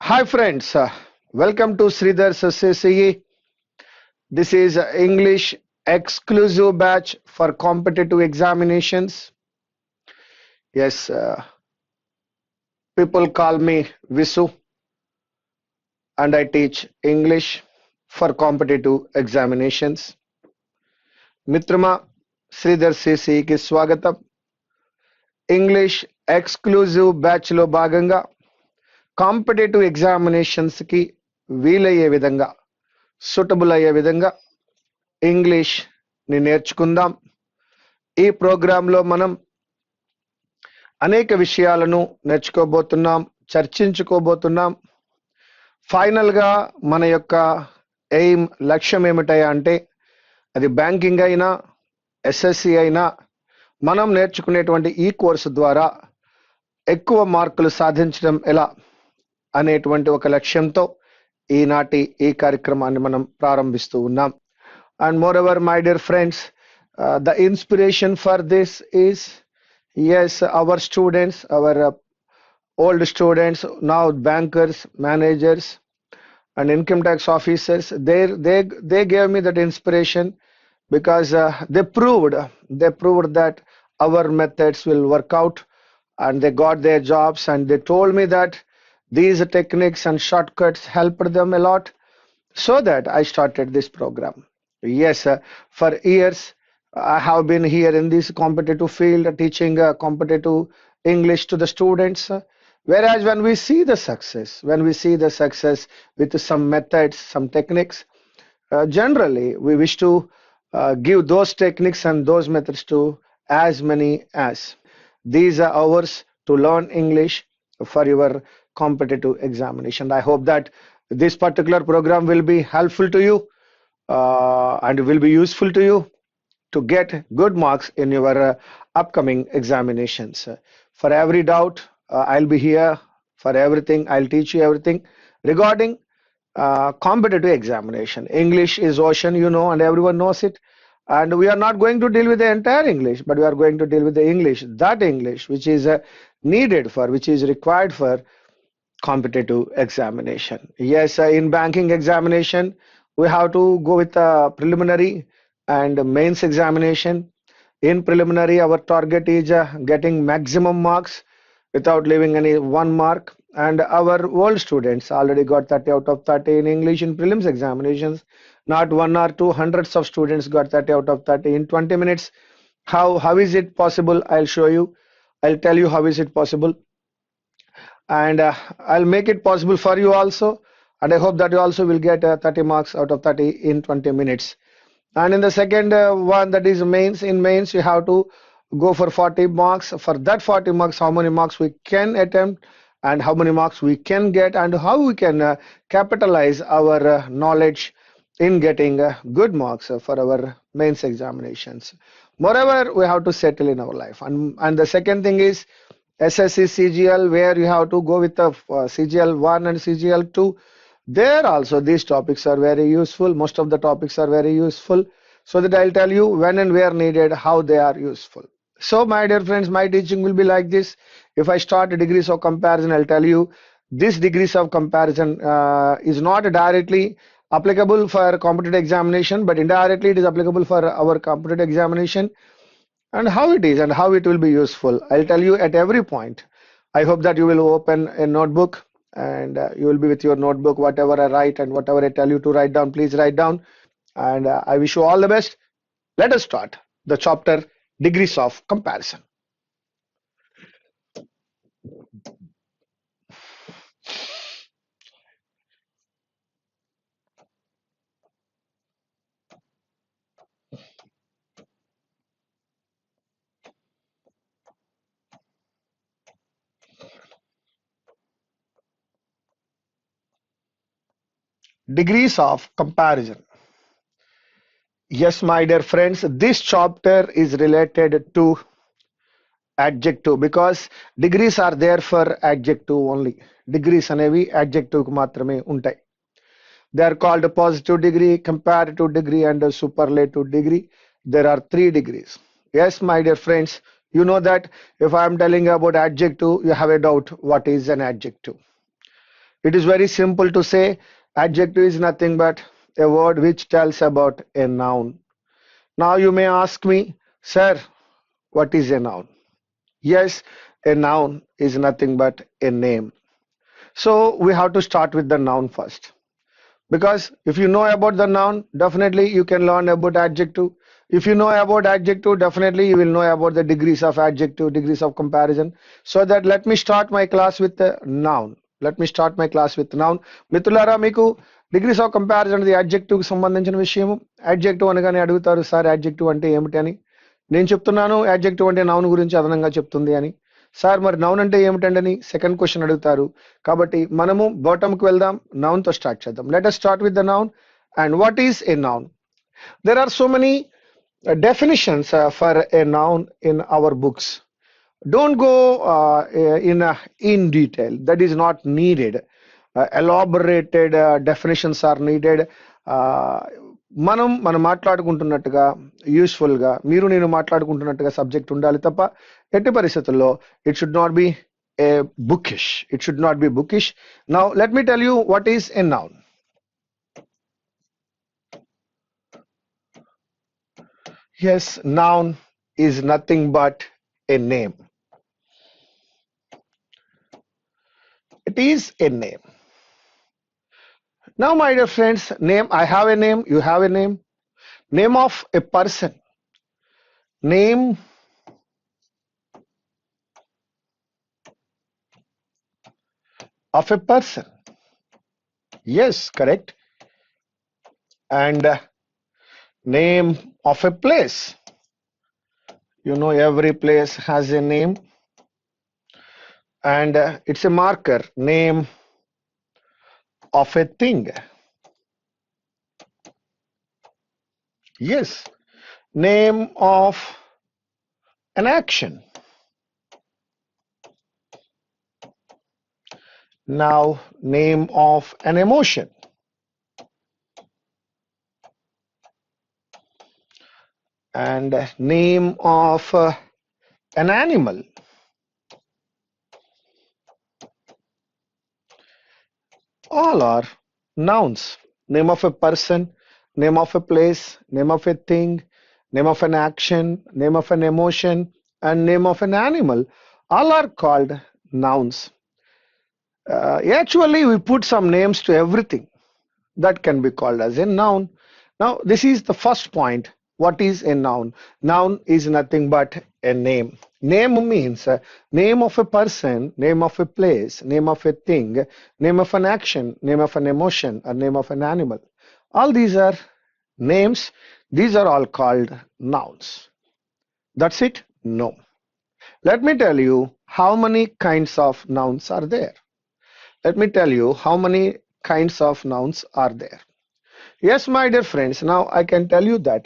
Hi friends, welcome to Sridhar SCE. This is English exclusive batch for competitive examinations. Yes, people call me Visu and I teach English for competitive examinations. మిత్రమా శ్రీధర్ సిసికి స్వాగతం. English exclusive batch లో భాగంగా competitive examinations కి వీలయ్యే విధంగా suitable అయ్యే విధంగా English ని నేర్చుకుందాం. ఈ ప్రోగ్రాంలో మనం అనేక విషయాలను నేర్చుకోబోతున్నాం, చర్చించుకోబోతున్నాం. ఫైనల్ గా మన యొక్క ఎయిమ్ లక్ష్యం ఏమిటయా అంటే అది బ్యాంకింగ్ అయినా ఎస్ఎస్సి అయినా మనం నేర్చుకునేటువంటి ఈ కోర్సు ద్వారా ఎక్కువ మార్కులు సాధించడం ఎలా అనేటువంటి ఒక లక్ష్యంతో ఈనాటి ఈ కార్యక్రమాన్ని మనం ప్రారంభిస్తూ ఉన్నాం. And moreover, my dear friends, the inspiration for this is, yes, our students, our old students, now bankers, managers, and income tax officers. They gave me that inspiration because they proved that our methods will work out, and they got their jobs, and they told me that these techniques and shortcuts helped them a lot, so that I started this program. Yes, for years I have been here in this competitive field teaching competitive English to the students. Whereas when we see the success with some methods, some techniques, generally we wish to give those techniques and those methods to as many as. These are hours to learn English for your competitive examination. I hope that this particular program will be helpful to you and will be useful to you to get good marks in your upcoming examinations. For every doubt, I'll be here. For everything, I'll teach you everything regarding competitive examination. English is ocean, you know, and everyone knows it. And we are not going to deal with the entire English, but we are going to deal with the English, that English which is needed for, which is required for competitive examination. Yes, in banking examination, we have to go with preliminary and mains examination. In preliminary, our target is getting maximum marks without leaving any one mark. And our old students already got 30 out of 30 in English in prelims examinations. Not one or two, hundreds of students got 30 out of 30 in 20 minutes. How is it possible? I'll show you. I'll tell you how is it possible. And I'll make it possible for you also. And I hope that you also will get 30 marks out of 30 in 20 minutes. And in the second one, that is mains, in mains you have to go for 40 marks. For that 40 marks, how many marks we can attempt and how many marks we can get, and how we can capitalize our knowledge in getting good marks for our mains examinations. Moreover, we have to settle in our life. And the second thing is SSC CGL, where you have to go with the CGL 1 and CGL 2. There also these topics are very useful. Most of the topics are very useful, so that I'll tell you when and where needed, how they are useful. So my dear friends, my teaching will be like this. If I start degrees of comparison, I'll tell you this degrees of comparison is not directly applicable for competitive examination, but indirectly it is applicable for our competitive examination, and how it is and how it will be useful. I'll tell you at every point. I hope that you will open a notebook, and you will be with your notebook. Whatever I write and whatever I tell you to write down, please write down. And I wish you all the best. Let us start the chapter Degrees of Comparison. Degrees of Comparison. Yes, my dear friends, this chapter is related to adjective, because degrees are there for adjective only. Degrees అనేవి adjective కు మాత్రమే ఉంటాయి. They are called positive degree, comparative degree, and a superlative degree. There are 3 degrees. Yes, my dear friends, you know that if I am telling about adjective, you have a doubt what is an adjective. It is very simple to say adjective is nothing but a word which tells about a noun. Now you may ask me, sir, what is a noun? Yes, a noun is nothing but a name. So we have to start with the noun first. Because if you know about the noun, definitely you can learn about adjective. If you know about adjective, definitely you will know about the degrees of adjective, degrees of comparison. So that let me start my class with the noun. Let me start my class with noun. మిత్రులారా మీకు degrees of comparison అనేది adjective కి సంబంధించిన విషయం. Adjective అనగానే అడుగుతారు sir adjective అంటే ఏమిటి అని. నేను చెప్తున్నాను adjective అంటే noun గురించి అదనంగా చెప్తుంది అని. సార్ మరి నౌన్ అంటే ఏమిటండి సెకండ్ క్వశ్చన్ అడుగుతారు. కాబట్టి మనము బాటమ్కి వెళ్దాం, నౌన్ తో స్టార్ట్ చేద్దాం. Let us start with the noun. And what is a noun? There are so many definitions for a noun in our books. Don't go in detail. That is not needed. Elaborated definitions are needed. మనం మాట్లాడుకుంటున్నట్టుగా useful గా మీరు నేను మాట్లాడుకుంటున్నట్టుగా subject ఉండాలి తప్ప ఎట్టి పరిస్థితుల్లో it should not be A bookish. It should not be bookish. Now let me tell you what is a noun. Yes, noun is nothing but a name. It is a name. Now, my dear friends, name, I have a name, you have a name. Name of a person. Name of a person. Yes, correct. And name of a place. You know, every place has a name. And it's a marker. Name of a thing. Yes, name of an action. Now, name of an emotion. And name of an animal. All are nouns. Name of a person, name of a place, name of a thing, name of an action, name of an emotion, and name of an animal. All are called nouns. Actually, we put some names to everything that can be called as a noun. Now, this is the first point. What is a noun? Noun is nothing but a name. Name means name of a person, name of a place, name of a thing, name of an action, name of an emotion, or name of an animal. All these are names. These are all called nouns. That's it? No. Let me tell you how many kinds of nouns are there. Let me tell you how many kinds of nouns are there. Yes, my dear friends, now I can tell you that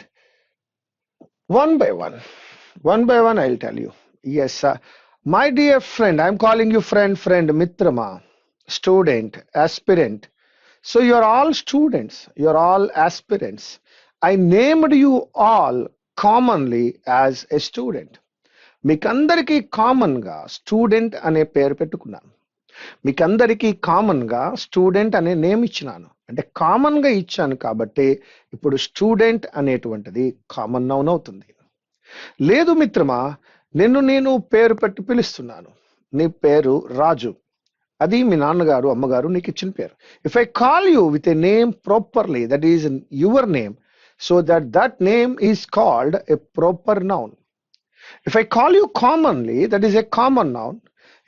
one by one I'll tell you. Yes, my dear friend, I'm calling you friend, mitrama, student, aspirant. So you're all students, you're all aspirants. I named you all commonly as a student. మీకందరికీ common గా student అనే పేరు పెట్టుకున్నాను. మీకందరికీ common గా student అనే name ఇచ్చినాను. అంటే కామన్ గా ఇచ్చాను కాబట్టి ఇప్పుడు స్టూడెంట్ అనేటువంటిది కామన్ నౌన్ అవుతుంది. లేదు మిత్రమా, నేను పేరు పెట్టి పిలుస్తున్నాను. నీ పేరు రాజు. అది మీ నాన్నగారు అమ్మగారు నీకు ఇచ్చిన పేరు. If I call you with a name properly, that is your name, so that name is called a proper noun. If I call you commonly, that is a common noun.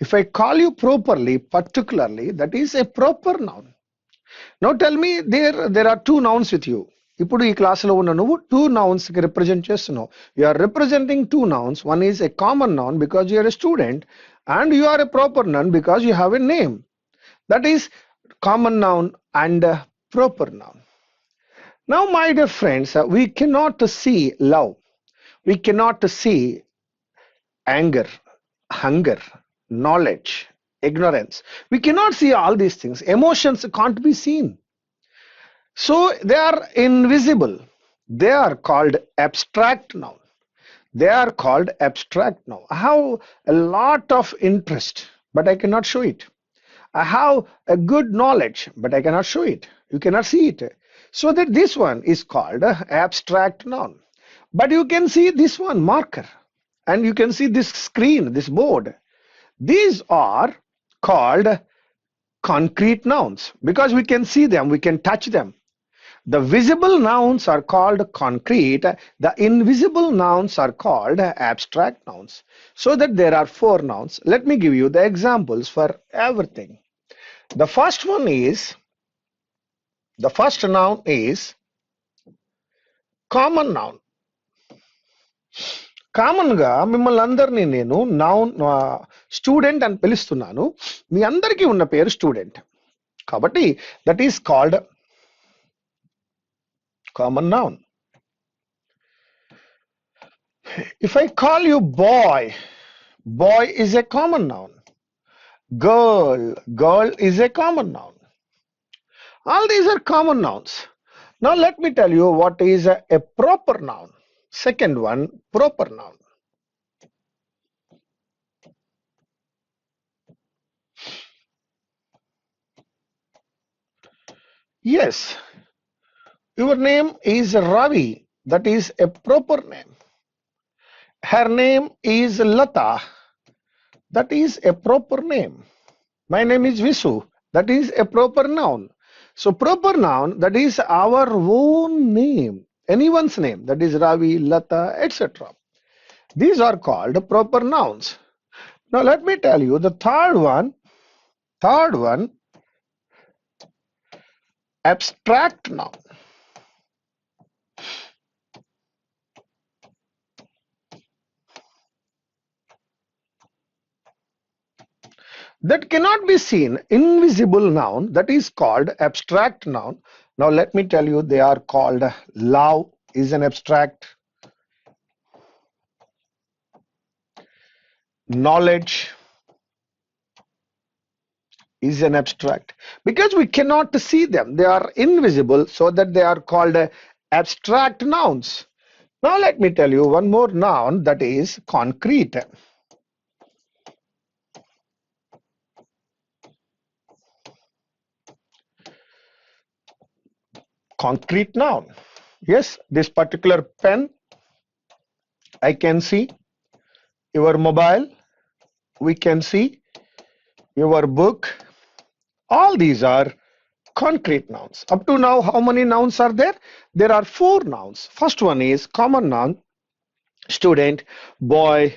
If I call you properly, particularly, that is a proper noun. Now tell me, there are two nouns with you. ఇప్పుడు ఈ క్లాసులో ఉన్న నువ్వు two nouns కి represent చేస్తున్నావు. You are representing two nouns. One is a common noun because you are a student, and you are a proper noun because you have a name. That is common noun and proper noun. Now, my dear friends, we cannot see love. We cannot see anger, hunger, knowledge, ignorance. We cannot see all these things. Emotions can't be seen. So they are invisible. They are called abstract noun. They are called abstract noun. I have a lot of interest, but I cannot show it. I have a good knowledge, but I cannot show it. You cannot see it. So that this one is called abstract noun. But you can see this one marker, and you can see this screen, this board. These are called concrete nouns because we can see them, we can touch them. The visible nouns are called concrete, the invisible nouns are called abstract nouns. So that there are four nouns. Let me give you the examples for everything. The first noun is common noun. Common గా మిమ్మల్ని అందరినీ నేను noun student అని పిలుస్తున్నాను. మీ అందరికీ ఉన్న పేరు student కాబట్టి that is called common noun. If I call you boy, boy is a common noun. Girl, girl is a common noun. All these are common nouns. Now let me tell you what is a proper noun. Second one, proper noun. Yes, your name is Ravi. That is a proper name. Her name is Lata. That is a proper name. My name is Visu. That is a proper noun. So proper noun, that is our own name, anyone's name, that is Ravi, Lata, etc. These are called proper nouns. Now let me tell you the third one, abstract noun. That cannot be seen, invisible noun, that is called abstract noun. Now let me tell you, they are called love is an abstract, knowledge is an abstract, because we cannot see them, they are invisible, so that they are called abstract nouns. Now let me tell you one more noun, that is concrete. Concrete noun. Yes, this particular pen, I can see. Your mobile, we can see. Your book, all these are concrete nouns. Up to now, how many nouns are there? There are four nouns. First one is common noun, student, boy,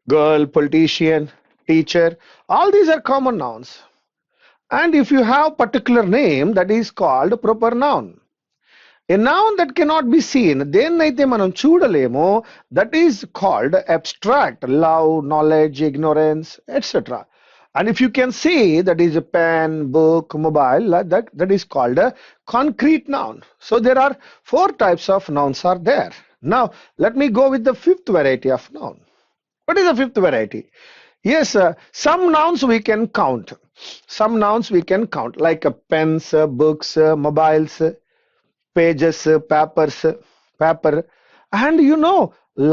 girl, politician, teacher. All these are common nouns. And if you have particular name, that is called proper noun. A noun that cannot be seen, దేన్నైతే మనం చూడలేమో, that is called abstract, love, knowledge, ignorance, etc. And if you can see, that is a pen, book, mobile, that is called a concrete noun. So there are four types of nouns are there. Now let me go with the fifth variety of noun. What is the fifth variety? Yes, some nouns we can count. Some nouns we can count, like pens, books, mobiles, pages, paper, and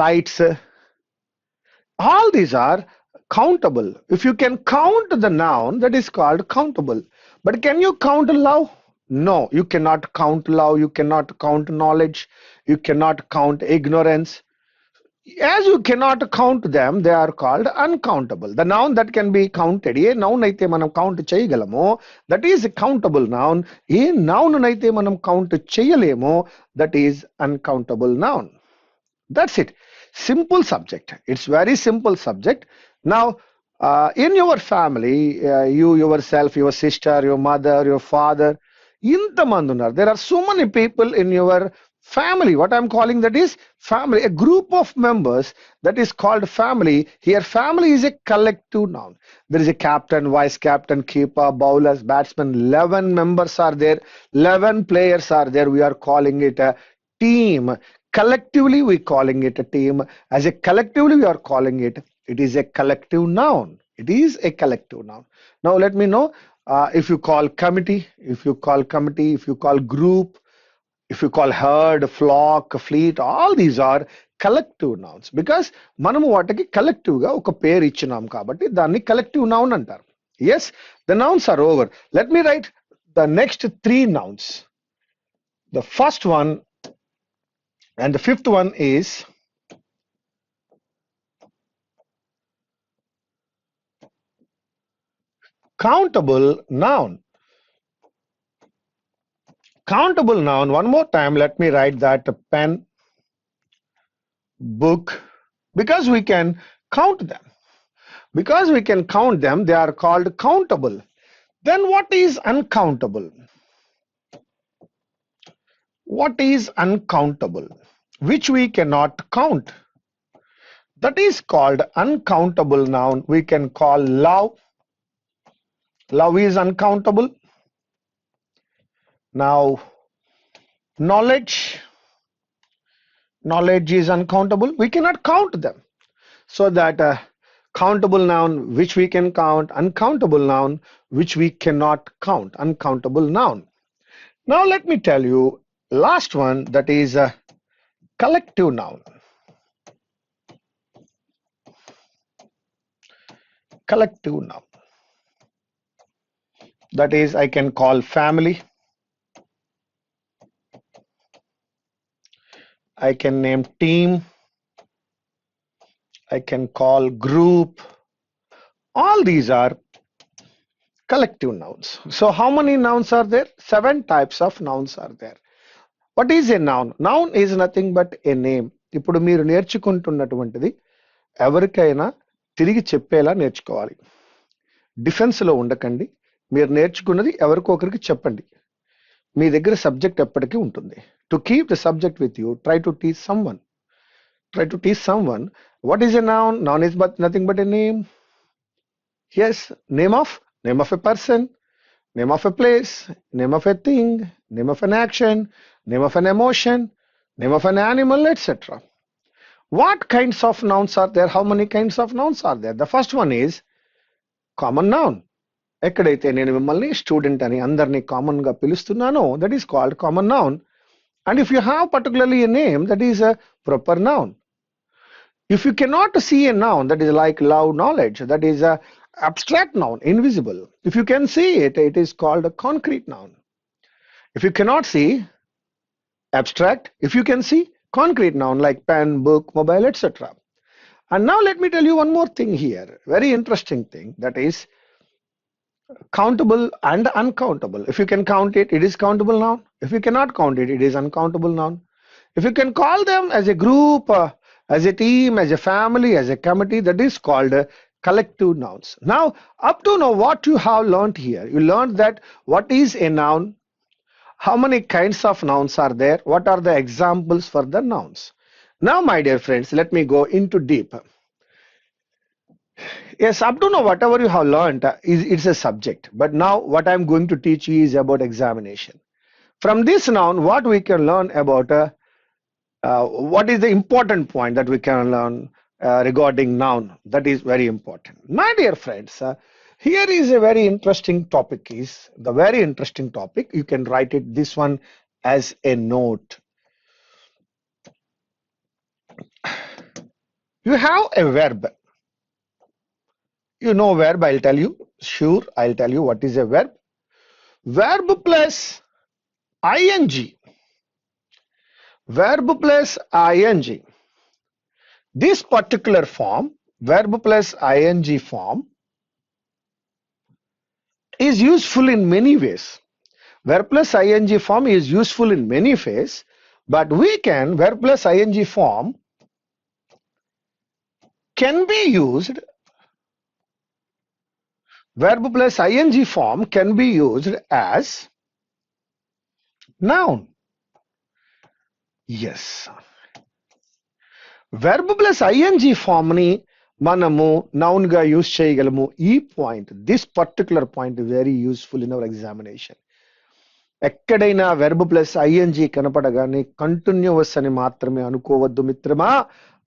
lights. All these are countable. If you can count the noun, that is called countable. But can you count love? No, you cannot count love, you cannot count knowledge, you cannot count ignorance. As you cannot count them, they are called uncountable. The noun that can be counted, A noun అయితే మనం count చేయగలమో, that is a countable noun. A noun అయితే మనం count చేయలేమో, that is uncountable noun. That's it. Simple subject. It's very simple subject. Now in your family, you yourself, your sister, your mother, your father, ఇంతమంది ఉన్నారు. There are so many people in your family. What I'm calling that is family, a group of members, that is called family. Here family is a collective noun. There is a captain, vice captain, keeper, bowlers, batsmen. 11 members are there, 11 players are there. We are calling it a team. Collectively we calling it a team. As a collectively we are calling it, it is a collective noun. It is a collective noun. Now let me know, if you call committee, if you call group, if you call herd, flock, fleet, all these are collective nouns, because మనము వాటికి collective గా ఒక పేరు ఇచ్చినాం కాబట్టి దాన్ని collective noun అంటారు. Yes, the nouns are over. Let me write the next three nouns. The first one and the fifth one is countable noun. Countable noun, one more time, let me write that: pen, book, because we can count them. Because we can count them, they are called countable. Then what is uncountable? What is uncountable? Which we cannot count. That is called uncountable noun. We can call love. Love is uncountable. Now, knowledge. Knowledge is uncountable. We cannot count them. So that countable noun which we can count, uncountable noun which we cannot count, uncountable noun. Now let me tell you last one, that is a collective noun. Collective noun. That is, I can call family. I can name team. I can call group. All these are collective nouns. So how many nouns are there? 7 types of nouns are there. What is a noun? Noun is nothing but a name. ఇప్పుడు మీరు నేర్చుకుంటున్నటువంటిది ఎవరికైనా తిరిగి చెప్పేలా నేర్చుకోవాలి. డిఫెన్స్లో ఉండకండి. మీరు నేర్చుకున్నది ఎవరికొకరికి చెప్పండి. మీ దగ్గర సబ్జెక్ట్ ఎప్పటికీ ఉంటుంది. To keep the subject with you, try to teach someone. Try to teach someone. What is a noun? Noun is but nothing but a name. Yes, name of a person, name of a place, name of a thing, name of an action, name of an emotion, name of an animal, etc. What kinds of nouns are there? How many kinds of nouns are there? The first one is common noun. ఎక్కడైతే నేను మిమ్మల్ని student అని అందరినీ common గా పిలుస్తున్నానో, that is called common noun. And if you have particularly a name, that is a proper noun. If you cannot see a noun, that is like love, knowledge, that is a abstract noun, invisible. If you can see it, it is called a concrete noun. If you cannot see, abstract. If you can see, concrete noun like pen, book, mobile, etc. And now let me tell you one more thing here, very interesting thing, that is countable and uncountable. If you can count it, it is countable noun. If you cannot count it, it is uncountable noun. If you can call them as a group, as a team, as a family, as a committee, that is called collective nouns. Now, up to now, what you have learned here, you learned that what is a noun, how many kinds of nouns are there, what are the examples for the nouns. Now, my dear friends, let me go into deep. Yes, up to now, whatever you have learned, it's a subject. But now, what I'm going to teach you is about examination. From this noun, what we can learn about what is the important point that we can learn regarding noun? That is very important. My dear friends, here is a very interesting topic. Is the very interesting topic. You can write it this one as a note. You have a verb. You know verb, I'll tell you. Sure, I'll tell you what is a verb. Verb plus ing. Verb plus ing. This particular form, verb plus ing form, is useful in many ways. Verb plus ing form is useful in many ways, but verb plus ing form can be used. Verb plus ing form can be used as noun. Yes. Verb plus ing form ni మనము noun గా use చేయగలము. ఈ point, this particular point very useful in our examination. ఎక్కడైనా verb plus ING కనపడగానే continuous అని మాత్రమే అనుకోవద్దు మిత్రమా,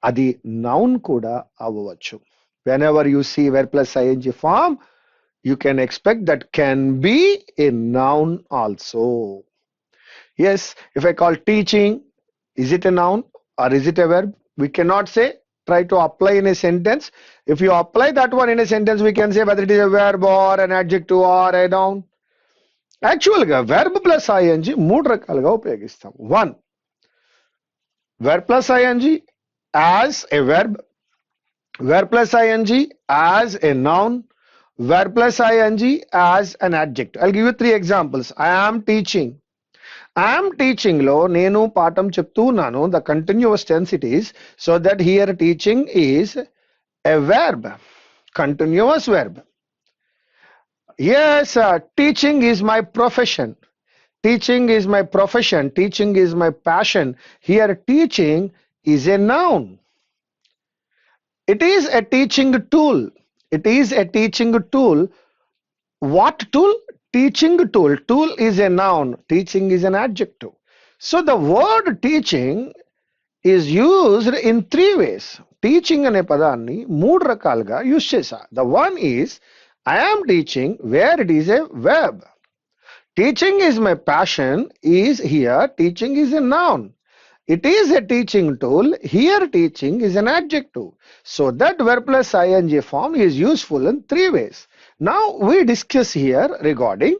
అది నౌన్ కూడా అవ్వవచ్చు. whenever you see verb plus ing form, you can expect that can be a noun also. Yes, if I call teaching, is it a noun or is it a verb? We cannot say. try to apply in a sentence. If you apply that one in a sentence, we can say whether it is a verb or an adjective or a noun. యాక్చువల్గా verb plus ing మూడు రకాలుగా ఉపయోగిస్తాం. One, verb plus ing as a verb, verb plus ing as a noun, verb plus ing as an adjective. I'll give you 3 examples. I am teaching. I am teaching లో నేను పాఠం చెప్తూ ఉన్నాను. The continuous tense it is. So that here teaching is a verb, continuous verb. Yes, teaching is my profession. Teaching is my profession. Teaching is my passion. Here teaching is a noun. It is a teaching tool. It is a teaching tool. What tool? Teaching tool. Tool is a noun. Teaching is an adjective. So the word teaching is used in 3 ways. Teaching అనే పదాన్ని 3 రకాలుగా use చేశా. The one is I am teaching, where it is a verb. Teaching is my passion is here. Teaching is a noun. It is a teaching tool. Here teaching is an adjective. So that verb plus ing form is useful in 3 ways. Now we discuss here regarding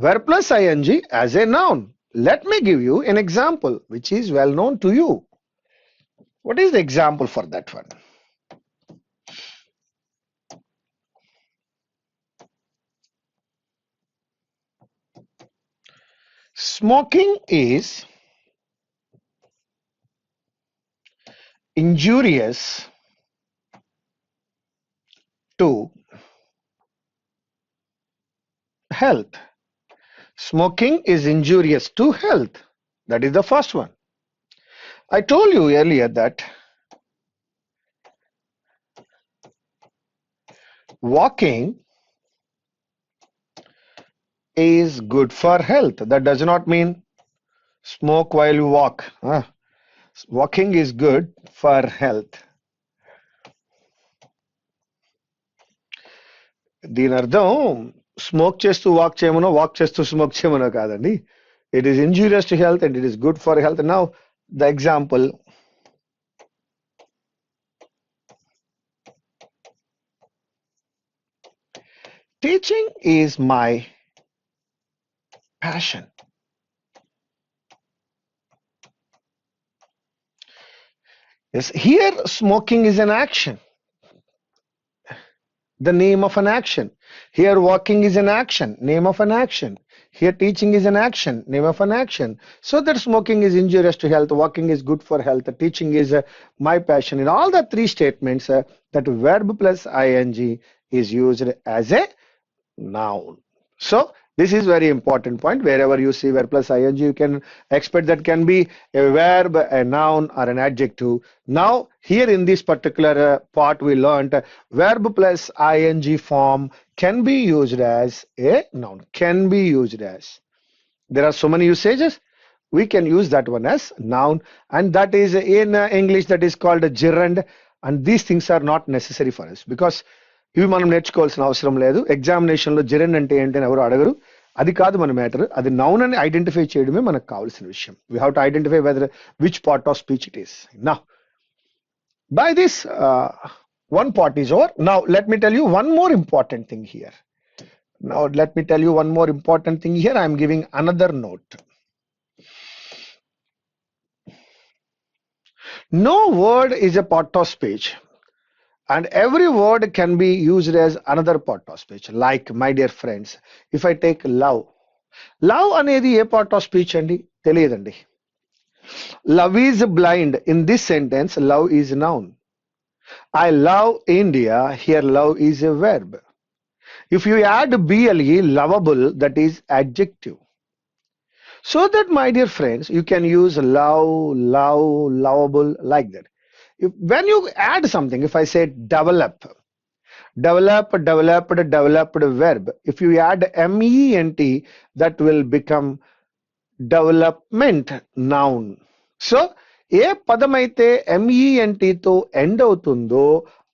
verb plus ing as a noun. Let me give you an example which is well known to you. What is the example for that one? Smoking is injurious to health. Smoking is injurious to health. That is the first one. I told you earlier that walking is good for health. That does not mean smoke while you walk. Walking is good for health. దీని అర్థం smoke చేస్తూ walk చేయమనో walk చేస్తూ smoke చేయమనో కాదండి. It is injurious to health and it is good for health. Now the example. Teaching is my passion. Yes, here smoking is an action, the name of an action. Here walking is an action, name of an action. Here teaching is an action, name of an action. So that smoking is injurious to health, walking is good for health, teaching is my passion. In all the 3 statements, that verb plus ing is used as a noun. So this is very important point. Wherever you see verb plus ing, you can expect that can be a verb, a noun or an adjective. Now here in this particular part we learned verb plus ing form can be used as a noun, can be used as. There are so many usages. We can use that one as noun, and that is in English that is called a gerund, and these things are not necessary for us because ఇవి మనం నేర్చుకోవాల్సిన అవసరం లేదు. ఎగ్జామినేషన్లో జెరెండ్ అంటే ఏంటని ఎవరు అడగరు. అది కాదు మన మ్యాటర్. అది నౌన్ అని ఐడెంటిఫై చేయడమే మనకు కావాల్సిన విషయం. We have to identify whether which part of speech it is. Now by this one part is over. Now let me tell you one more important thing here. I am giving another note. No word is a part of speech. And every word can be used as another part of speech. Like, my dear friends, if I take love. Love అనేది ఏ part of speech అండి? తెలియదండి. Love is blind. In this sentence, love is noun. I love India. Here, love is a verb. If you add ble, lovable, that is adjective. So that, my dear friends, you can use love, lovable like that. When you add something, if I say developed verb, if you add ment, that will become development noun. So A పదమైతే ment తో end అవుతుందో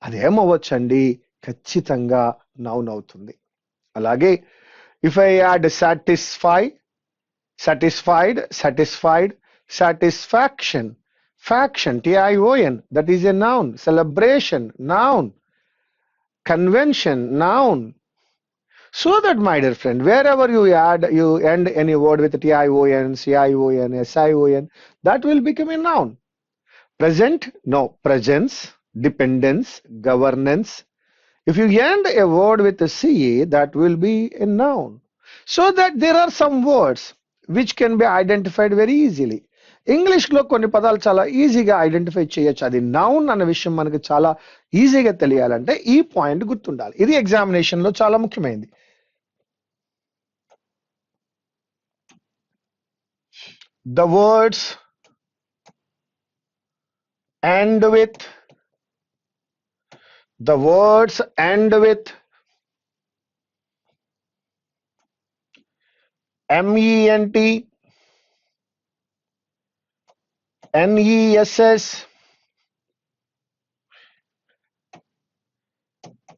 అదేమవ్వచ్చండి, ఖచ్చితంగా noun అవుతుంది. అలాగే if I add satisfied, satisfaction, Faction, Tion, that is a noun. Celebration, noun. Convention, noun. So that, my dear friend, wherever you end any word with Tion, Cion, Sion, that will become a noun. Present, no. Presence, dependence, governance. If you end a word with a CE, that will be a noun. So that there are some words which can be identified very easily. ఇంగ్లీష్లో కొన్ని పదాలు చాలా ఈజీగా identify చేయొచ్చు. అది noun అన్న విషయం మనకు చాలా ఈజీగా తెలియాలంటే ఈ పాయింట్ గుర్తుండాలి. ఇది ఎగ్జామినేషన్లో చాలా ముఖ్యమైనది. The words end with MENT, NESS,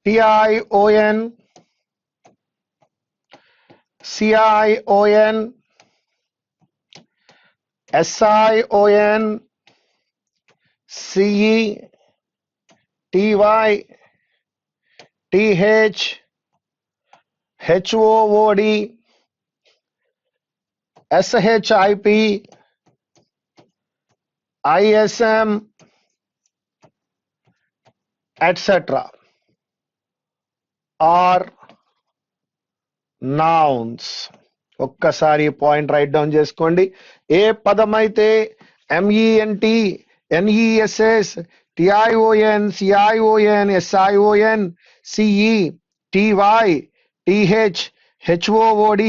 TION, CION, SION, CE, TY, TH, HOOD, SHIP, ISM, etc. are nouns. ఒక్కసారి పాయింట్ రైట్ డౌన్ చేసుకోండి. ఏ పదమైతే MENT, NESS, TION, CION, SION, CE, TY, TH, HOOD,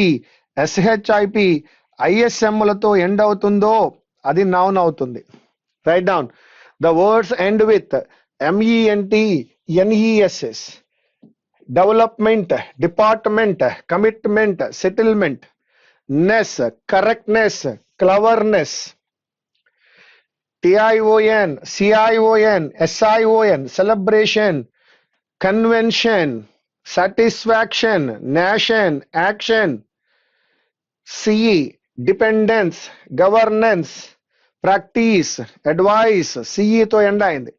SHIP, ISM లతో end అవుతుందో అది noun అవుతుంది. Right down. The words end with MENT, NESS. Development, department, commitment, settlement, ness, correctness, cleverness. TION, CION, SION, celebration, convention, satisfaction, nation, action. CE, dependence, governance, practice, advice. CE తో end అయింది.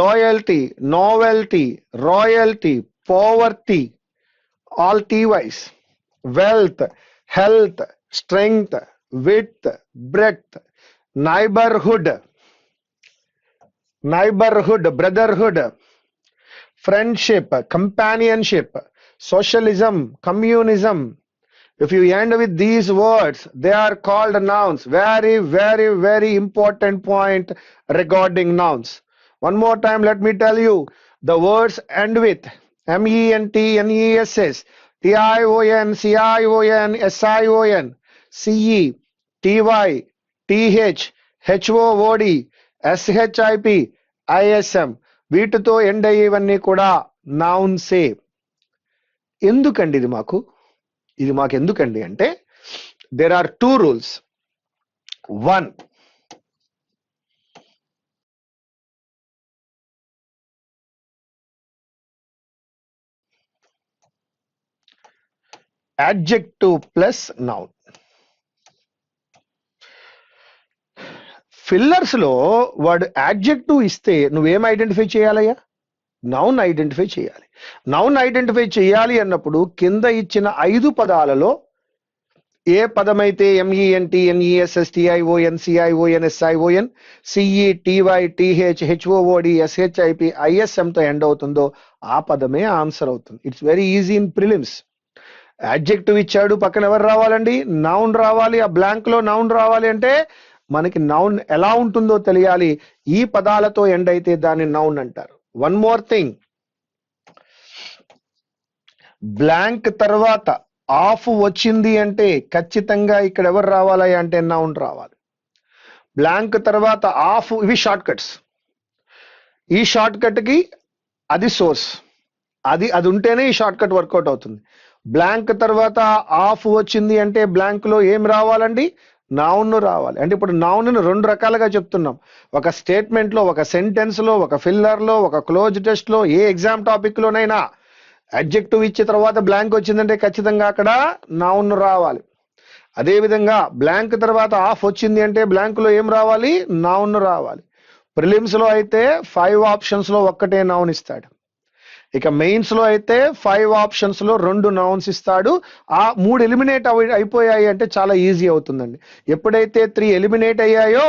Loyalty, novelty, royalty, poverty, all TYs. Wealth, health, strength, width, breadth, neighborhood, brotherhood, friendship, companionship, socialism, communism. If you end with these words, they are called nouns. Very, very, very important point regarding nouns. One more time, let me tell you. The words end with MENT, NESS, TION, CION, SION, CE, TY, TH, HOOD, SHIP, ISM. వీటితో end అయ్యేవన్నీ కూడా నౌన్సే. ఎందుకండి ఇది మాకు ఎందుకండి అంటే there are two rules. One, adjective plus noun. Fillers లో వాడు adjective ఇస్తే నువ్వేం ఐడెంటిఫై చేయాలయ్యా? నౌన్ ఐడెంటిఫై చేయాలి. నౌన్ ఐడెంటిఫై చేయాలి అన్నప్పుడు కింద ఇచ్చిన 5 పదాలలో ఏ పదమైతే MENT, NESS, TION, CION, SION, CE, TY, TH, HOOD, SHIP, ISM తో ఎండ్ అవుతుందో ఆ పదమే ఆన్సర్ అవుతుంది. It's very easy in prelims. Adjective ఇచ్చాడు, పక్కన ఎవరు రావాలండి? నౌన్ రావాలి. ఆ బ్లాంక్ లో నౌన్ రావాలి అంటే మనకి నౌన్ ఎలా ఉంటుందో తెలియాలి. ఈ పదాలతో ఎండ్ అయితే దాన్ని నౌన్ అంటారు. వన్ మోర్ థింగ్, బ్లాంక్ తర్వాత ఆఫ్ వచ్చింది అంటే ఖచ్చితంగా ఇక్కడ ఎవరు రావాలి అంటే నౌన్ రావాలి. బ్లాంక్ తర్వాత ఆఫ్, ఇవి షార్ట్ కట్స్. ఈ షార్ట్ కట్ కి అది సోర్స్, అది ఉంటేనే ఈ షార్ట్ కట్ వర్కౌట్ అవుతుంది. బ్లాంక్ తర్వాత ఆఫ్ వచ్చింది అంటే బ్లాంక్ లో ఏం రావాలండి? నౌన్ రావాలి. అంటే ఇప్పుడు నౌన్ 2 రకాలుగా చెప్తున్నాం. ఒక స్టేట్మెంట్ లో, ఒక సెంటెన్స్ లో, ఒక ఫిల్లర్ లో, ఒక క్లోజ్ టెస్ట్ లో, ఏ ఎగ్జామ్ టాపిక్ లోనైనా అడ్జెక్టివ్ ఇచ్చిన తర్వాత బ్లాంక్ వచ్చిందంటే ఖచ్చితంగా అక్కడ నౌన్ రావాలి. అదే విధంగా బ్లాంక్ తర్వాత ఆఫ్ వచ్చింది అంటే బ్లాంక్ లో ఏం రావాలి? నౌన్ రావాలి. ప్రిలిమ్స్ లో అయితే 5 ఆప్షన్స్ లో ఒక్కటే నౌన్ ఇస్తాడు. ఇక మెయిన్స్ లో అయితే 5 ఆప్షన్స్ లో 2 నౌన్స్ ఇస్తాడు. ఆ 3 ఎలిమినేట్ అయిపోయాయి అంటే చాలా ఈజీ అవుతుందండి. ఎప్పుడైతే 3 ఎలిమినేట్ అయ్యాయో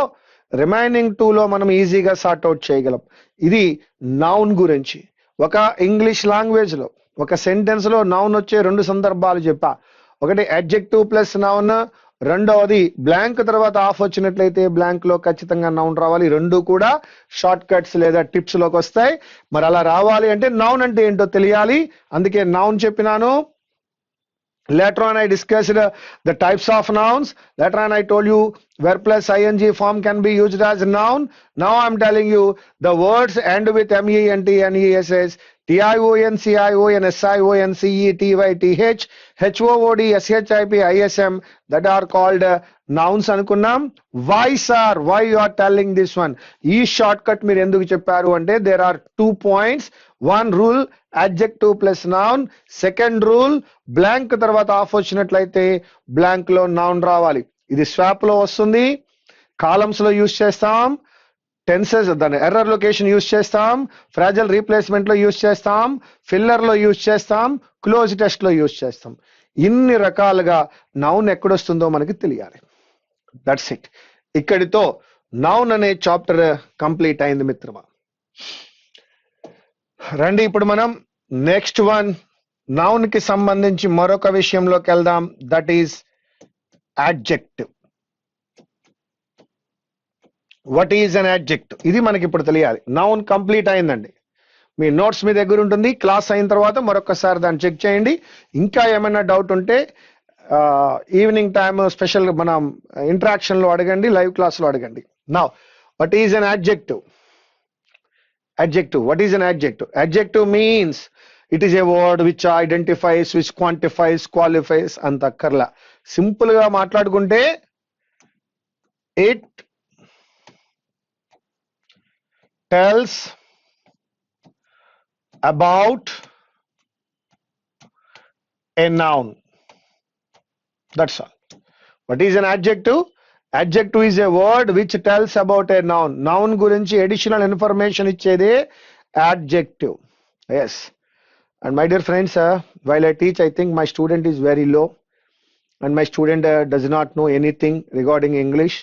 రిమైనింగ్ 2 లో మనం ఈజీగా సార్ట్అవుట్ చేయగలం. ఇది నౌన్ గురించి. ఒక ఇంగ్లీష్ లాంగ్వేజ్ లో ఒక సెంటెన్స్ లో నౌన్ వచ్చే 2 సందర్భాలు చెప్పా. ఒకటి అడ్జెక్టివ్ ప్లస్ నౌన్, రెండవది బ్లాంక్ తర్వాత ఆఫ్ వచ్చినట్లయితే బ్లాంక్ లో ఖచ్చితంగా నౌన్ రావాలి. రెండు కూడా షార్ట్ కట్స్ లేదా టిప్స్ లోకి వస్తాయి. మరి అలా రావాలి అంటే నౌన్ అంటే ఏంటో తెలియాలి. అందుకే నౌన్ చెప్పినాను. Later on I discussed the types of nouns. Later on I told you where plus ing form can be used as a noun. Now I'm telling you the words end with ment, ness, tion, cion, sion, cety, th, hood, ship, ism that are called nouns అనుకున్నాం. Why sir? Why you are telling this one? ఈ short cut మీరు ఎందుకు చెప్పారు అంటే there are 2 points. One rule adjective plus noun. Second rule blank తర్వాత of వచ్చినట్లయితే blank లో noun రావాలి. ఇది స్వాప్ లో వస్తుంది, కాలమ్స్ లో యూజ్ చేస్తాం, టెన్సెస్ దాని ఎర్రర్ లొకేషన్ యూజ్ చేస్తాం, ఫ్రాజల్ రీప్లేస్మెంట్ లో యూజ్ చేస్తాం, ఫిల్లర్ లో యూజ్ చేస్తాం, క్లోజ్ టెస్ట్ లో యూజ్ చేస్తాం. ఇన్ని రకాలుగా నౌన్ ఎక్కడొస్తుందో మనకి తెలియాలి. That's it. ఇక్కడితో నౌన్ అనే చాప్టర్ కంప్లీట్ అయింది మిత్రమా. రండి ఇప్పుడు మనం నెక్స్ట్ వన్ నౌన్ కి సంబంధించి మరొక విషయంలోకి వెళ్దాం. That is adjective. What is an adjective? ఇది మనకి ఇప్పుడు తెలియాలి. నౌన్ కంప్లీట్ అయిందండి. మీ నోట్స్ మీ దగ్గర ఉంటుంది. క్లాస్ అయిన తర్వాత మరొకసారి దాన్ని చెక్ చేయండి. ఇంకా ఏమైనా డౌట్ ఉంటే ఈవినింగ్ టైమ్ స్పెషల్ మనం ఇంటరాక్షన్ లో అడగండి, లైవ్ క్లాస్ లో అడగండి. Now what is an adjective? Adjective. What is an adjective? Adjective means it is a word which identifies, which quantifies, qualifies అంత అక్కర్లా. సింపుల్ గా మాట్లాడుకుంటే it tells about a noun. That's all. What is an adjective? Adjective is a word which tells about a noun. Noun గురించి additional information ఇచ్చేదే adjective. Yes. And my dear friends, while I teach, I think my student is very low and my student does not know anything regarding English,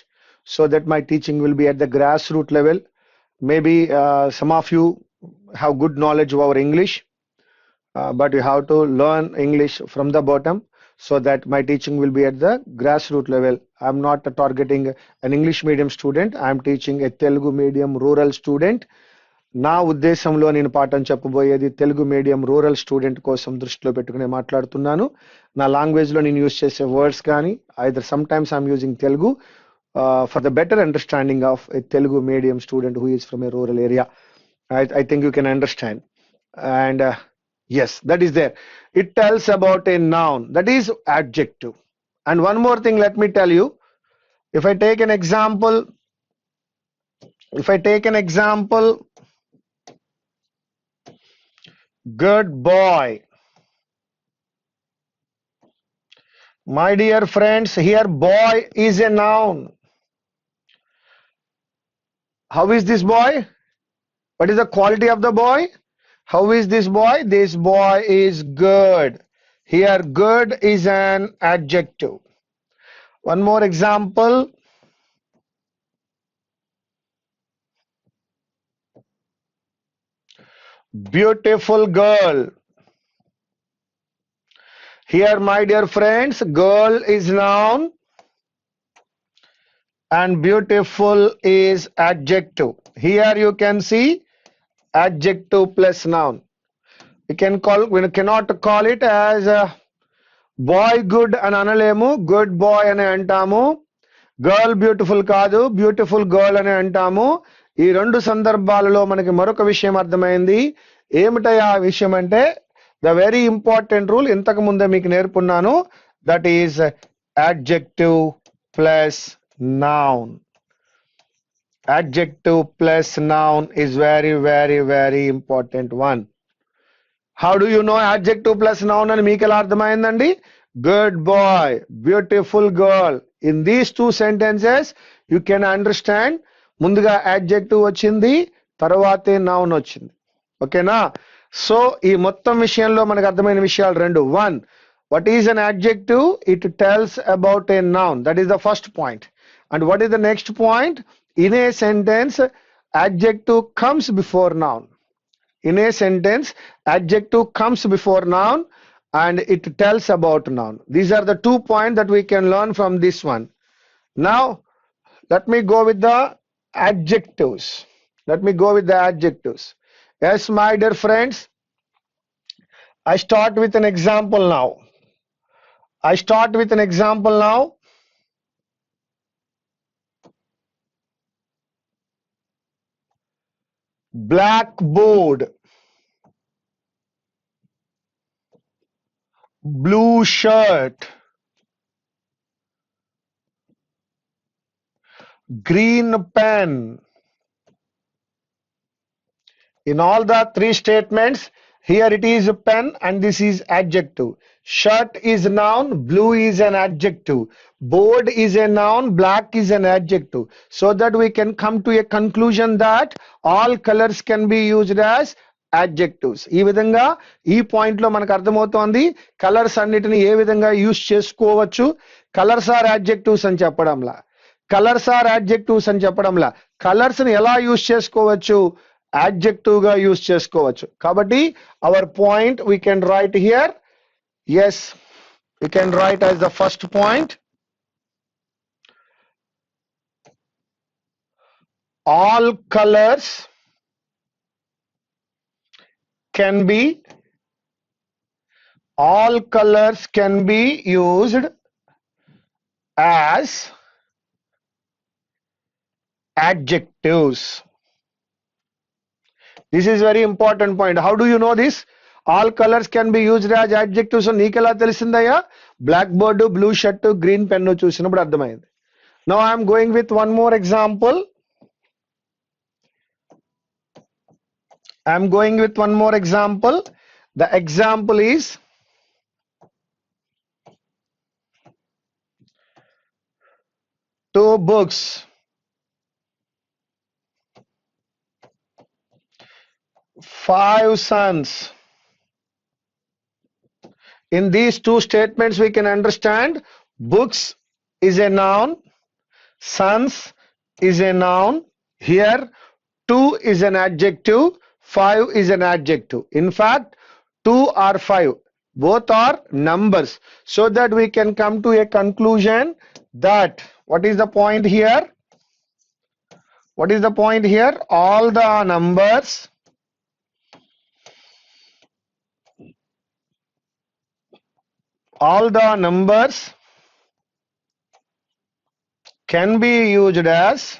so that my teaching will be at the grassroots level. Maybe some of you have good knowledge of our English, but you have to learn English from the bottom, so that my teaching will be at the grassroots level. I'm not targeting an English medium student. I'm teaching a Telugu medium rural student. నా ఉద్దేశంలో నేను పాఠం చెప్పబోయేది Telugu medium rural student కోసం దృష్టిలో పెట్టుకుని మాట్లాడుతున్నాను. నా లాంగ్వేజ్ లో నేను యూజ్ చేసే వర్డ్స్ కానీ either some times I'm using Telugu for the better understanding of a Telugu medium student who is from a rural area. I think you can understand. And yes, that is there. It tells about a noun. That is adjective. And one more thing, let me tell you. If I take an example, good boy. My dear friends, here boy is a noun. How is this boy? What is the quality of the boy? How is this boy? This boy is good. Here good is an adjective. One more example. Beautiful girl. Here my dear friends, girl is noun and beautiful is adjective. Here you can see adjective plus noun. We cannot call it as boy good అని అనలేము, good boy అని అంటాము. Girl beautiful కాదు, beautiful girl అని అంటాము. ఈ రెండు సందర్భాలలో మనకి మరొక విషయం అర్థమైంది. ఏమిటా ఆ విషయం అంటే ద వెరీ ఇంపార్టెంట్ రూల్, ఇంతకు ముందే మీకు నేర్పున్నాను. That is adjective plus noun. Adjective plus noun is very, very, very important one. How do you know adjective plus noun అని మీకు ఎలా అర్థమైందండి? Good boy. Beautiful girl. In these two sentences, you can understand. ముందుగా adjective వచ్చింది, తర్వాతే noun వచ్చింది. ఓకేనా? So ఈ మొత్తం విషయంలో మనకు అర్థమైన విషయాలు రెండు. One, what is an adjective? It tells about a noun. That is the first point. And what is the next point? In a sentence, adjective comes before noun. In a sentence, adjective comes before noun and it tells about noun. These are the 2 points that we can learn from this one. Now, let me go with the adjectives. Let me go with the adjectives. Yes, my dear friends, I start with an example now. I start with an example now. Blackboard, blue shirt, green pen. In all the three statements, here it is a pen and this is adjective. Shirt is noun, blue is an adjective. Board is a noun, black is an adjective. So that we can come to a conclusion that all colors can be used as adjectives. ఈ విధంగా ఈ point లో మనకు అర్థమవుతోంది colours అన్నిటిని ఏ విధంగా use చేసుకోవచ్చు. Colours are adjectives అని చెప్పడంలా, కలర్స్ ఆర్ యాడ్జెక్టివ్స్ అని చెప్పడంలా, కలర్స్ ని ఎలా యూజ్ చేసుకోవచ్చు, adjective గా యూజ్ చేసుకోవచ్చు. కాబట్టి our point we can write here. Yes, we can write as the first point. All colors can be used as adjectives. This is very important point. How do you know this? All colors can be used as adjectives. So నీకెలా తెలిసిందయ్యా? Black board, blue shirt, green pen చూసినప్పుడు అర్థమైంది. Now I am going with one more example. I am going with one more example. The example is two books. Five sons. In these two statements we can understand books is a noun, sons is a noun. Here two is an adjective, five is an adjective. In fact, 2 or 5 both are numbers, so that we can come to a conclusion that what is the point here? What is the point here? All the numbers can be used as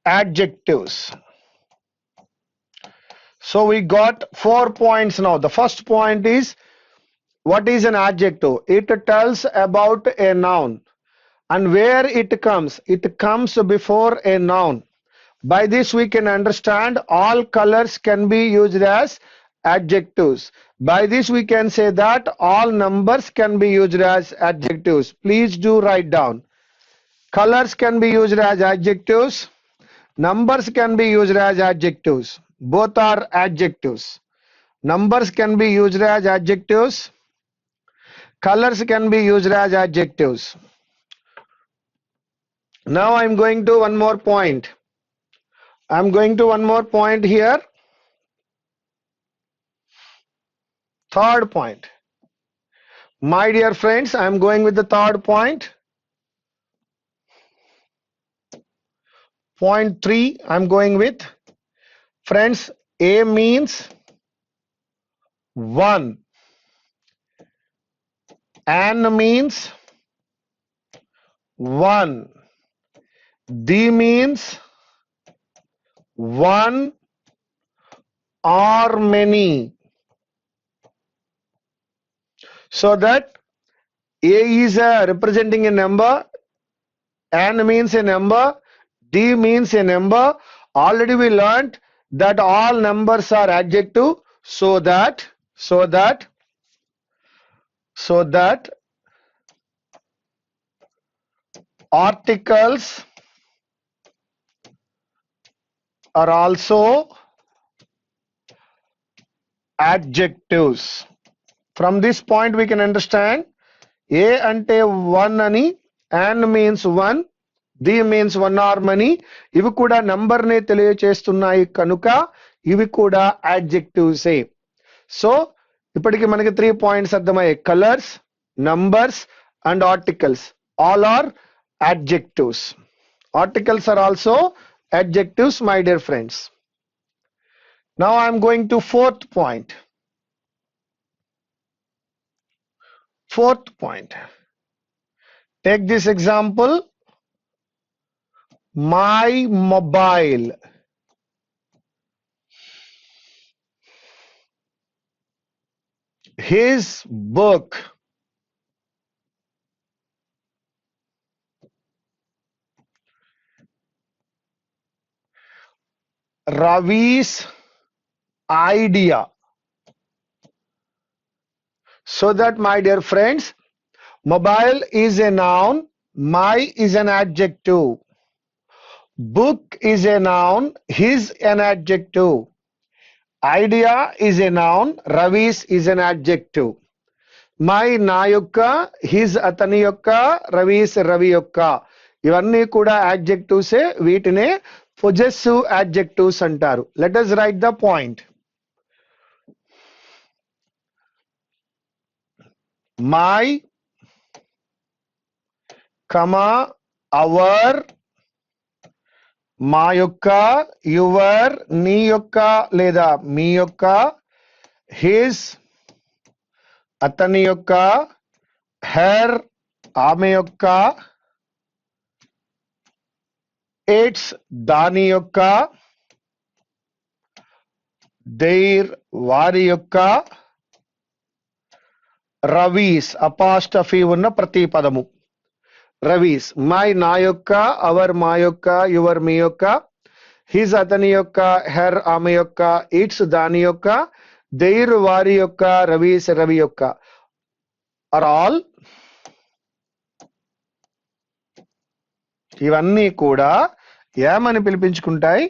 adjectives. So we got 4 points now. The first point is, what is an adjective? It tells about a noun. And where it comes? It comes before a noun. By this we can understand all colors can be used as adjectives. By this we can say that all numbers can be used as adjectives. Please do write down. Colors can be used as adjectives. Numbers can be used as adjectives. Both are adjectives. Numbers can be used as adjectives. Colors can be used as adjectives. Now I am going to one more point. I am going to one more point here. Third point. My dear friends, I am going with the third point. Point 3, I am going with. Friends, A means 1. An means 1. The means 1 or many. So that A is representing a number, N means a number, D means a number. Already we learnt that all numbers are adjective, so that articles are also adjectives. From this point we can understand A ante one ani, and means one, D means one or many. ఇవి కూడా number ని తెలియచేస్తున్నాయి కనుక ఇవి కూడా adjectives ఏ. So ఇప్పటికి మనకి 3 points అర్థమయ్యాయి. Colours, numbers and articles all are adjectives. Articles are also adjectives, my dear friends. Now I am going to fourth point. Take this example. My mobile. His book. Ravi's idea. So that, my dear friends, mobile is a noun, my is an adjective, book is a noun, his an adjective, idea is a noun, Ravi's is an adjective. My నా యొక్క, his అతని యొక్క, Ravi's Ravi యొక్క, ఇవన్నీ కూడా adjectives. వీటినే possessive adjectives అంటారు. Let us write the point. My, our, మా యొక్క, యువర్, నీ యొక్క లేదా మీ యొక్క, హిస్ అతని యొక్క, హెర్ ఆమె యొక్క, ఇట్స్ దాని యొక్క, దేర్ వారి యొక్క, రవీస్ అపాస్ట్రఫీ ఉన్న ప్రతి పదము. రవీస్, మై నా యొక్క, అవర్ మా యొక్క, యువర్ మీ యొక్క, హిజ్ అతని యొక్క, హెర్ ఆమె యొక్క, ఇట్స్ దాని యొక్క, దేర్ వారి యొక్క, రవీస్ రవి యొక్క, ఆర్ ఆల్, ఇవన్నీ కూడా ఏమని పిలిపించుకుంటాయి?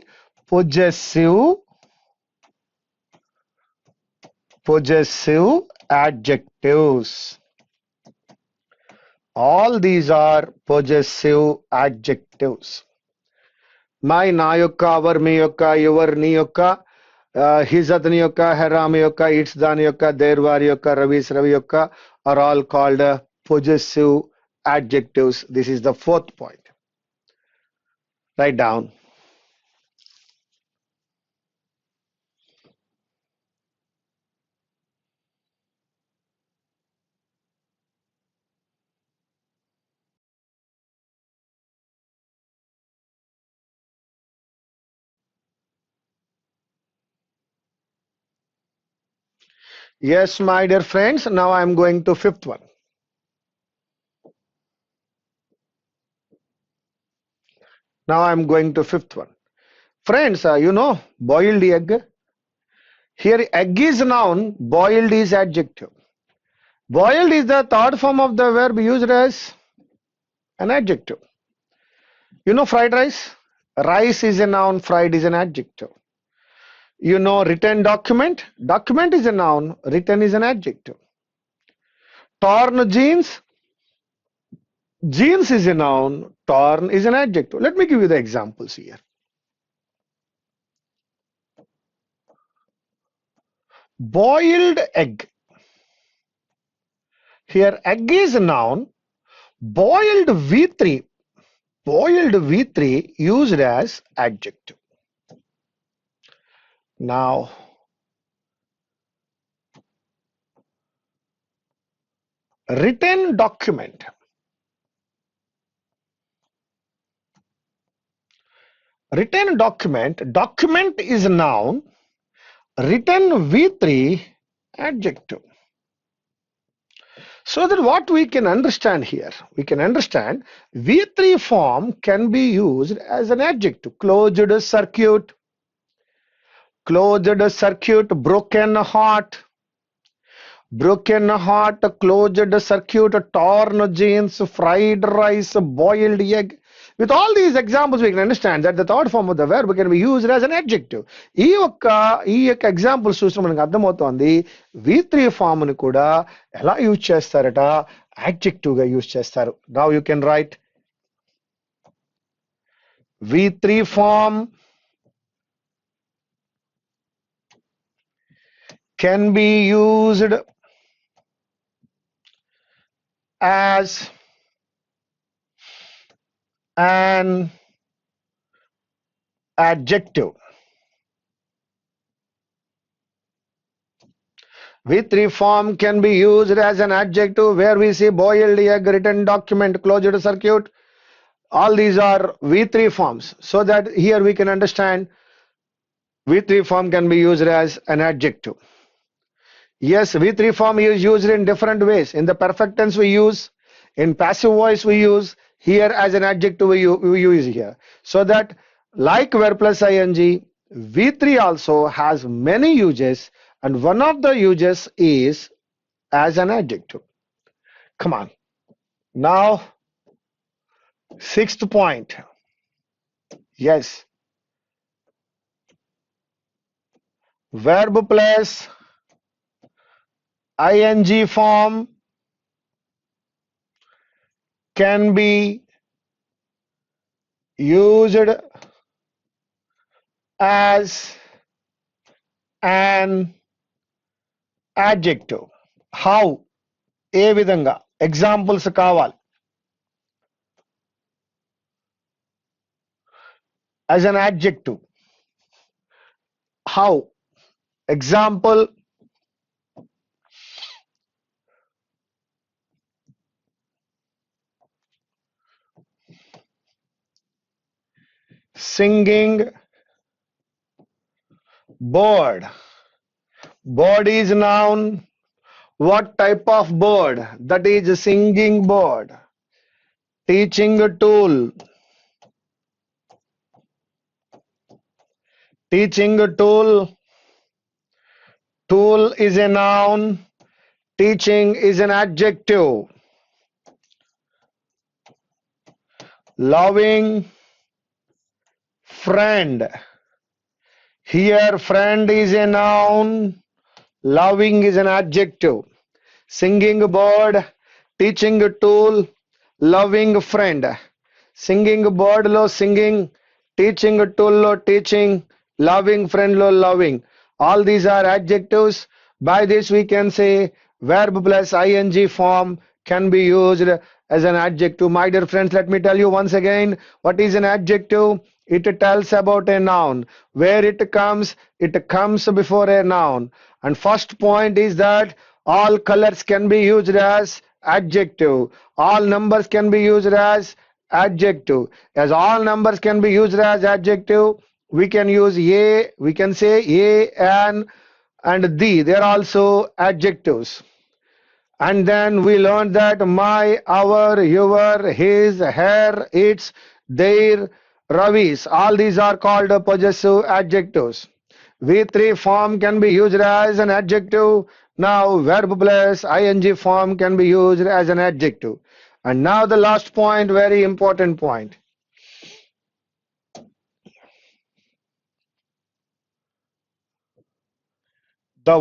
possessive adjectives. All these are possessive adjectives. My నా యొక్క, అవర్ మీ యొక్క, యువర్ నీ యొక్క, హిజ్ అతని యొక్క, హెర్ ఆమె యొక్క, ఇట్స్ దాని యొక్క, దేర్ వారి యొక్క, రవీస్ రవి యొక్క are all called possessive adjectives. This is the fourth point. Write down. Yes, my dear friends, now I am going to fifth one. Friends, you know boiled egg. Here egg is noun, boiled is adjective. Boiled is the third form of the verb used as an adjective. You know fried rice? Rice is a noun, fried is an adjective. You know written document? Document is a noun, written is an adjective. Torn jeans? Jeans is a noun, torn is an adjective. Let me give you the examples here. Boiled egg. Here egg is a noun, boiled V3 used as adjective. Now written document. Written document is a noun, written V3 adjective. So that what we can understand here, we can understand V3 form can be used as an adjective. Closed circuit, closed circuit, broken heart, closed circuit, torn jeans, fried rice, boiled egg. With all these examples, we can understand that the third form of the verb can be used as an adjective. ఈ యొక్క examples చూసిన మనకు అర్థమవుతోంది V3 form ని కూడా ఎలా use చేస్తారట, adjective గా యూజ్ చేస్తారు. Now you can write V3 form can be used as an adjective. V3 form can be used as an adjective where we see boiled egg, written document, closed circuit. All these are V3 forms. So that here we can understand V3 form can be used as an adjective. Yes, V3 form is used in different ways. In the perfect tense we use, in passive voice we use, here as an adjective we use here. So that like verb plus ing, V3 also has many uses, and one of the uses is as an adjective. Come on. Now, sixth point. Yes. Verb plus ing form can be used as an adjective. How? ఏ విధంగా? Examples కావాలి. As an adjective. How? Example, singing bird. Bird is noun. What type of bird? That is a singing bird. Teaching tool. Teaching tool. Tool is a noun. Teaching is an adjective. Loving friend. Here friend is a noun. Loving is an adjective. Singing bird, teaching tool, loving friend. Singing bird lo singing, teaching tool lo teaching, loving friend lo loving. All these are adjectives. By this we can say verb plus ing form can be used as an adjective. My dear friends, let me tell you once again, what is an adjective? It tells about a noun. Where it comes before a noun. And first point is that all colors can be used as adjective. All numbers can be used as adjective. As all numbers can be used as adjective, we can use a, we can say a, an, and the. They are also adjectives. And then we learned that my, our, your, his, her, its, their, Ravi's. All these are called possessive adjectives. V3 form can be used as an adjective. Now verb plus ing form can be used as an adjective. And now the last point, very important point. The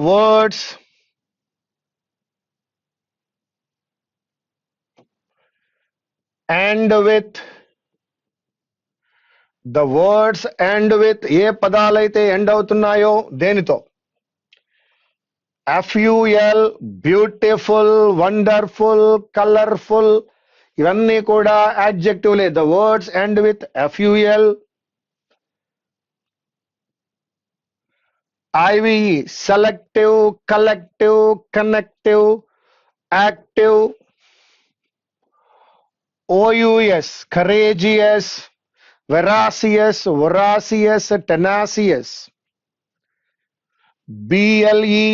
words end with ఏ పదాలైతే end అవుతున్నాయో దేనితో? FUL, beautiful, wonderful, colourful, ఇవన్నీ కూడా యాడ్జెక్టివ్లే. The words end with FUL, IVE, selective, collective, connective, active, OUS, courageous, veracious, voracious, tenacious, BLE,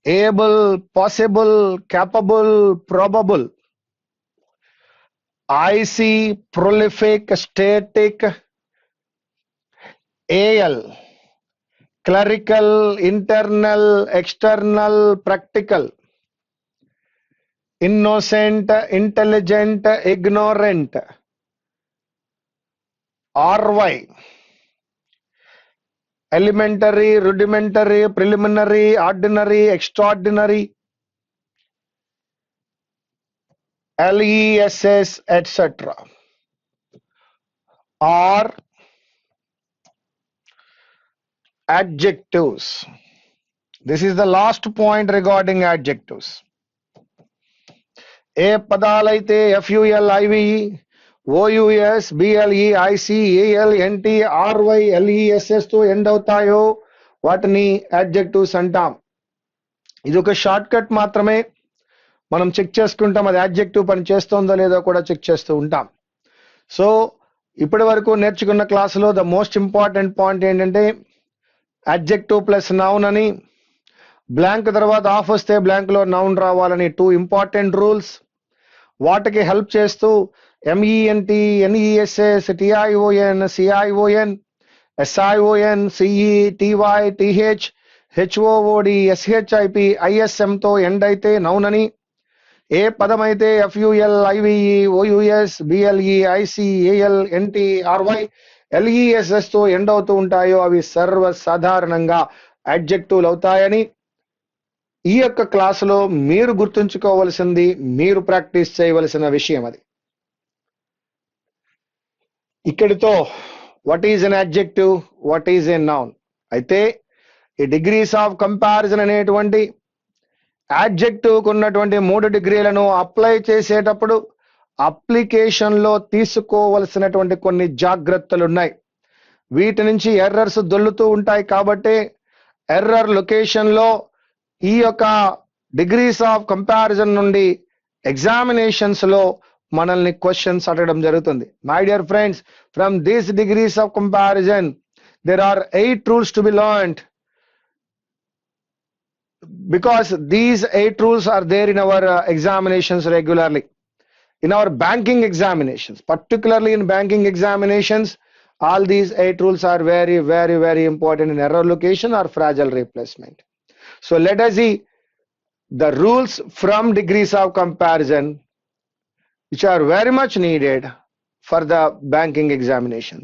able, possible, capable, probable, IC, prolific, static, AL, clerical, internal, external, practical, innocent, intelligent, ignorant, RY, elementary, rudimentary, preliminary, ordinary, extraordinary, LESS, etc. Or adjectives. This is the last point regarding adjectives. A పదాలైతే FULIVE, OUS, BLE, IC, AL, NT, RY, LESS తో end అవుతాయో వాటిని adjectives అంటాం. ఇది ఒక short cut మాత్రమే. మనం check చేసుకుంటాం అది adjective పని చేస్తుందో లేదో కూడా చెక్ చేస్తూ ఉంటాం. సో ఇప్పటి వరకు నేర్చుకున్న క్లాసులో ద మోస్ట్ ఇంపార్టెంట్ పాయింట్ ఏంటంటే adjective ప్లస్ నౌన్ అని, బ్లాంక్ తర్వాత ఆఫ్ వస్తే బ్లాంక్ లో నౌన్ రావాలని 2 ఇంపార్టెంట్ రూల్స్. వాటికి హెల్ప్ చేస్తూ MENT, NESS, TION, CION, SION, CE, TY, TH, HOOD, SHIP, ISM తో ఎండ్ అయితే నౌన్ అని, ఏ పదమైతే FULIVE, OUS, BLE, IC, AL, NT, RY, LESS తో ఎండ్ అవుతూ ఉంటాయో అవి సర్వసాధారణంగా అడ్జెక్టివ్లు అవుతాయని ఈ యొక్క క్లాసులో మీరు గుర్తుంచుకోవలసింది, మీరు ప్రాక్టీస్ చేయవలసిన విషయం అది. ఇక్కడితో what is an adjective, what is a noun. అయితే ఈ డిగ్రీస్ ఆఫ్ కంపారిజన్ అనేటువంటి అడ్జెక్టివ్ ఉన్నటువంటి 3 డిగ్రీలను అప్లై చేసేటప్పుడు అప్లికేషన్ లో తీసుకోవలసినటువంటి కొన్ని జాగ్రత్తలు ఉన్నాయి. వీటి నుంచి ఎర్రర్స్ దొల్లుతూ ఉంటాయి. కాబట్టి ఎర్రర్ లొకేషన్ లో ఈ యొక్క డిగ్రీస్ ఆఫ్ కంపారిజన్ నుండి ఎగ్జామినేషన్స్ లో మనల్ని క్వశ్చన్స్ అడగడం జరుగుతుంది. My dear friends, from these degrees of comparison there are 8 rules to be learned, because these 8 rules are there in our examinations regularly, in our banking examinations, particularly in banking examinations. All these 8 rules are very, very, very important in error location or fragile replacement. So let us see the rules from degrees of comparison which are very much needed for the banking examinations.